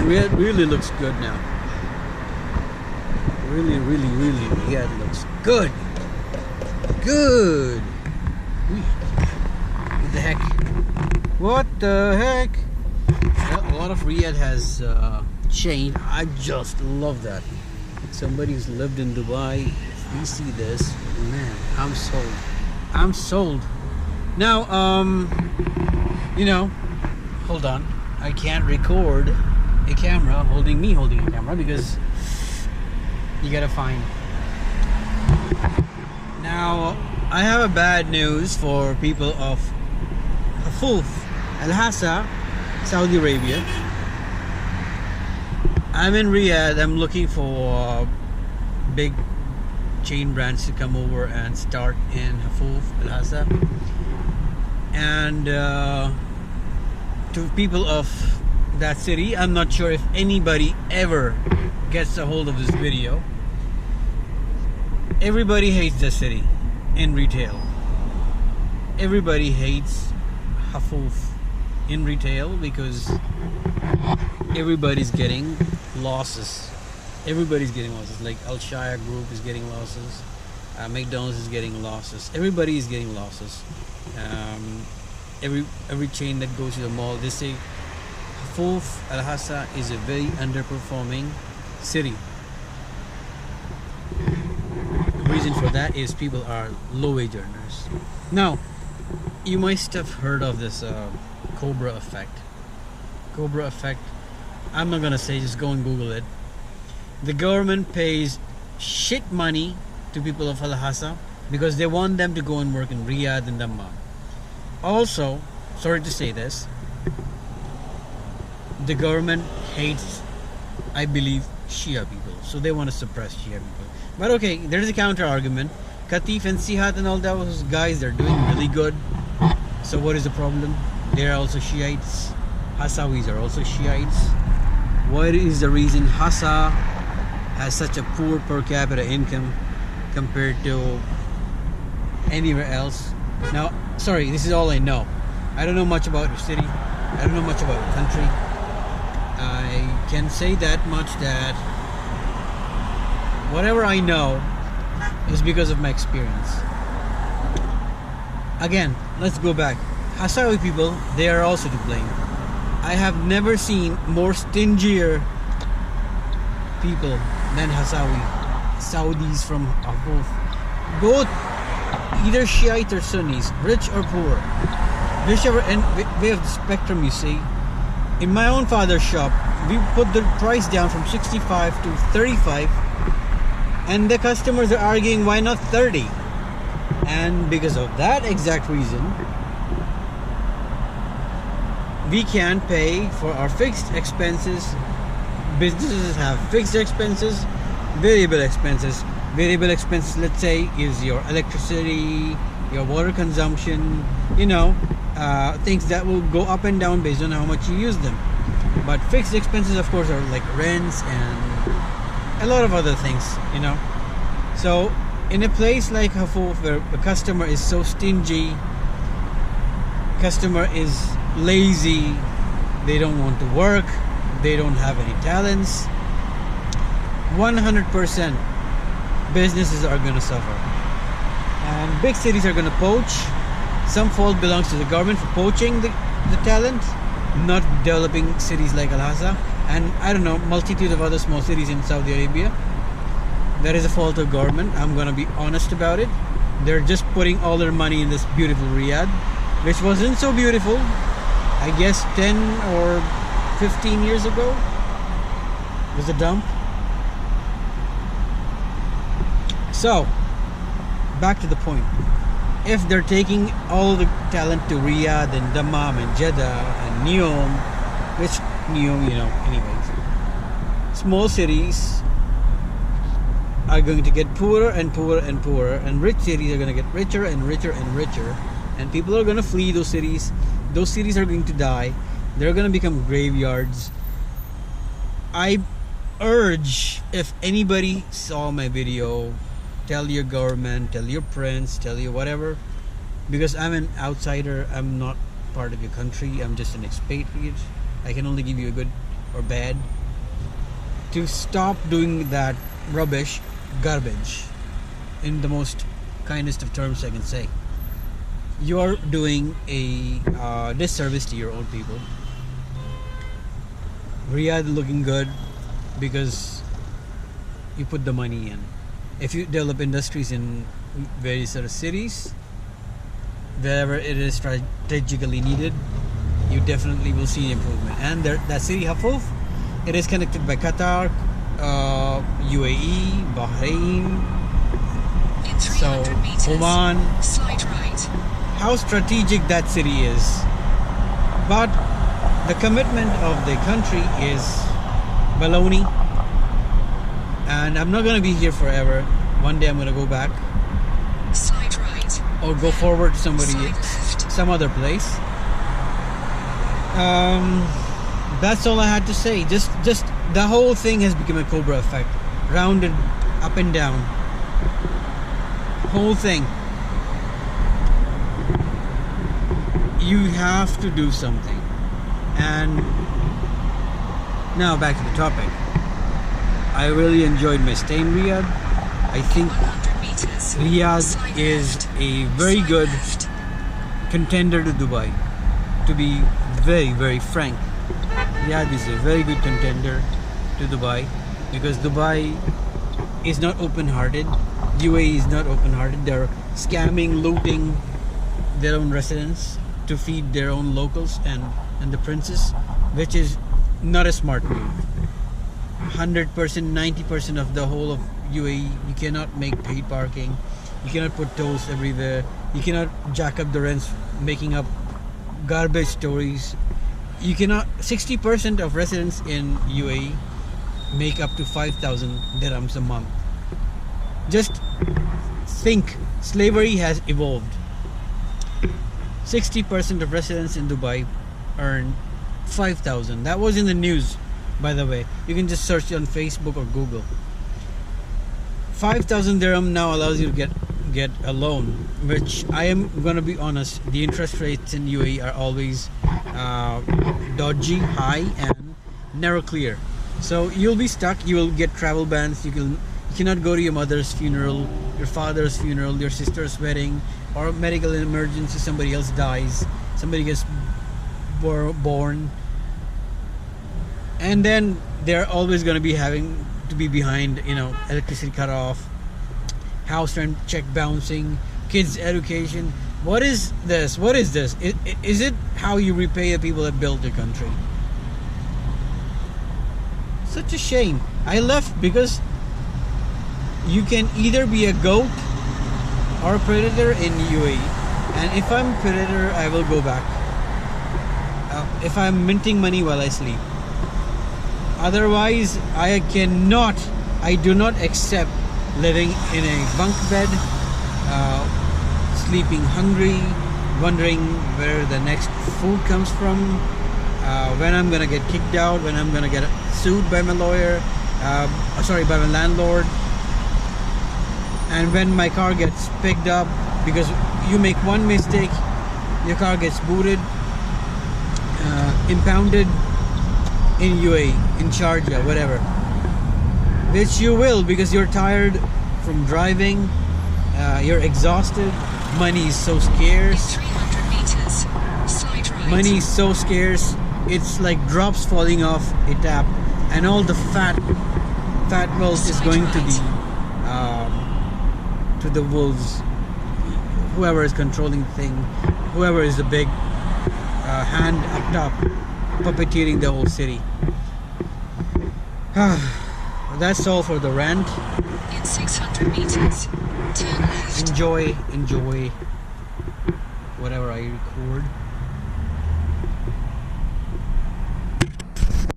Man, Riyadh really looks good now. Really, Riyadh looks good. Good. What the heck? What the heck? Well, a lot of Riyadh has changed. I just love that. Somebody who's lived in Dubai, if we see this, man, I'm sold. I'm sold. Now, hold on. I can't record a camera holding a camera because you gotta find. Now, I have a bad news for people of Hofuf, Hassa, Saudi Arabia. I'm in Riyadh. I'm looking for big chain brands to come over and start in Hofuf, Hassa. And to people of that city, I'm not sure if anybody ever gets a hold of this video. Everybody hates the city in retail. Everybody hates Hofuf in retail because everybody's getting losses. Everybody's getting losses. Like Al Shaya Group is getting losses. McDonald's is getting losses. Everybody is getting losses. Every chain that goes to the mall, they say Hofuf Al Hassa is a very underperforming city. The reason for that is people are low wage earners. Now, you must have heard of this Khobar effect. Khobar effect. I'm not gonna say, just go and Google it. The government pays shit money to people of Al Hassa because they want them to go and work in Riyadh and Dammam. Also, sorry to say this, the government hates, I believe, Shia people, so they want to suppress Shia people. But okay, there's a counter argument. Qatif and Sihat and all those guys, they're doing really good. So what is the problem? They're also Shiites. Hassawis are also Shiites. What is the reason Hassa has such a poor per capita income compared to anywhere else? Now, sorry, this is all I know. I don't know much about your city. I don't know much about your country. I can say that much, that whatever I know is because of my experience. Again, let's go back. Hassawi people, they are also to blame. I have never seen more stingier people than Hassawi. Saudis from Hofuf. Both either Shiite or Sunnis, rich or poor, whichever end way of the spectrum you see. In my own father's shop, we put the price down from 65 to 35, and the customers are arguing why not 30. And because of that exact reason, we can't pay for our fixed expenses. Businesses have fixed expenses, variable expenses. Variable expenses, let's say, is your electricity, your water consumption, things that will go up and down based on how much you use them. But fixed expenses, of course, are like rents and a lot of other things, So in a place like Hofuf, where the customer is so stingy, customer is lazy, they don't want to work, they don't have any talents, 100% businesses are going to suffer. And big cities are going to poach. Some fault belongs to the government for poaching the talent, not developing cities like Al Hassa, and I don't know, multitude of other small cities in Saudi Arabia. That is a fault of government. I'm going to be honest about it. They're just putting all their money in this beautiful Riyadh, which wasn't so beautiful, I guess 10 or 15 years ago. It was a dump. So, back to the point. If they're taking all the talent to Riyadh and Dammam and Jeddah and anyways, small cities are going to get poorer and poorer and poorer, and rich cities are going to get richer and richer and richer, and people are going to flee those cities. Those cities are going to die. They're going to become graveyards. I urge, if anybody saw my video, tell your government, tell your prince, tell your whatever, because I'm an outsider. I'm not part of your country. I'm just an expatriate. I can only give you a good or bad, to stop doing that garbage, in the most kindest of terms I can say. You're doing a disservice to your own people. Riyadh looking good because you put the money in. If you develop industries in various other cities, wherever it is strategically needed, you definitely will see improvement. And that city, Hofuf, it is connected by Qatar, UAE, Bahrain, so Oman. Slide right. How strategic that city is. But the commitment of the country is baloney. And I'm not going to be here forever. One day I'm going to go back. Slide right. Or go forward to somebody, Slide left. some other place. That's all I had to say. Just the whole thing has become a Cobra effect. Rounded up and down. Whole thing. You have to do something. And now back to the topic. I really enjoyed my stay in Riyadh. I think 100 meters. Riyadh Slide is left. a very Slide good left. contender to Dubai. To be very, very frank, Riyadh is a very good contender to Dubai, because Dubai is not open-hearted. UAE is not open-hearted. They're scamming, looting their own residents to feed their own locals and the princes, which is not a smart move. 100%, 90% of the whole of UAE, you cannot make paid parking. You cannot put tolls everywhere. You cannot jack up the rents, making up garbage stories. You cannot. 60% of residents in UAE make up to 5,000 dirhams a month. Just think, slavery has evolved. 60% of residents in Dubai earn 5,000. That was in the news, by the way. You can just search on Facebook or Google. 5,000 dirham now allows you to get a loan, which I am gonna be honest, the interest rates in UAE are always dodgy, high, and never clear. So you'll be stuck. You will get travel bans. You cannot go to your mother's funeral, your father's funeral, your sister's wedding, or medical emergency. Somebody else dies. Somebody gets born, and then they're always going to be having to be behind. Electricity cut off, house rent check bouncing, kids' education. What is this? What is this? Is it how you repay the people that built the country? Such a shame. I left because you can either be a goat or a predator in UAE, and if I'm a predator, I will go back. If I'm minting money while I sleep. Otherwise, I do not accept living in a bunk bed, sleeping hungry, wondering where the next food comes from, when I'm gonna get kicked out, when I'm gonna get sued by my lawyer, by my landlord, and when my car gets picked up, because you make one mistake, your car gets booted, impounded in UAE, in Sharjah, whatever, which you will, because you're tired from driving, you're exhausted, money is so scarce. 300 meters. Slide right. Money is so scarce, it's like drops falling off a tap, and all the fat wealth is going to the wolves, whoever is controlling the thing, whoever is the big hand up top, puppeteering the whole city. That's all for the rant. In 600 meters. Turn left. Enjoy whatever I record.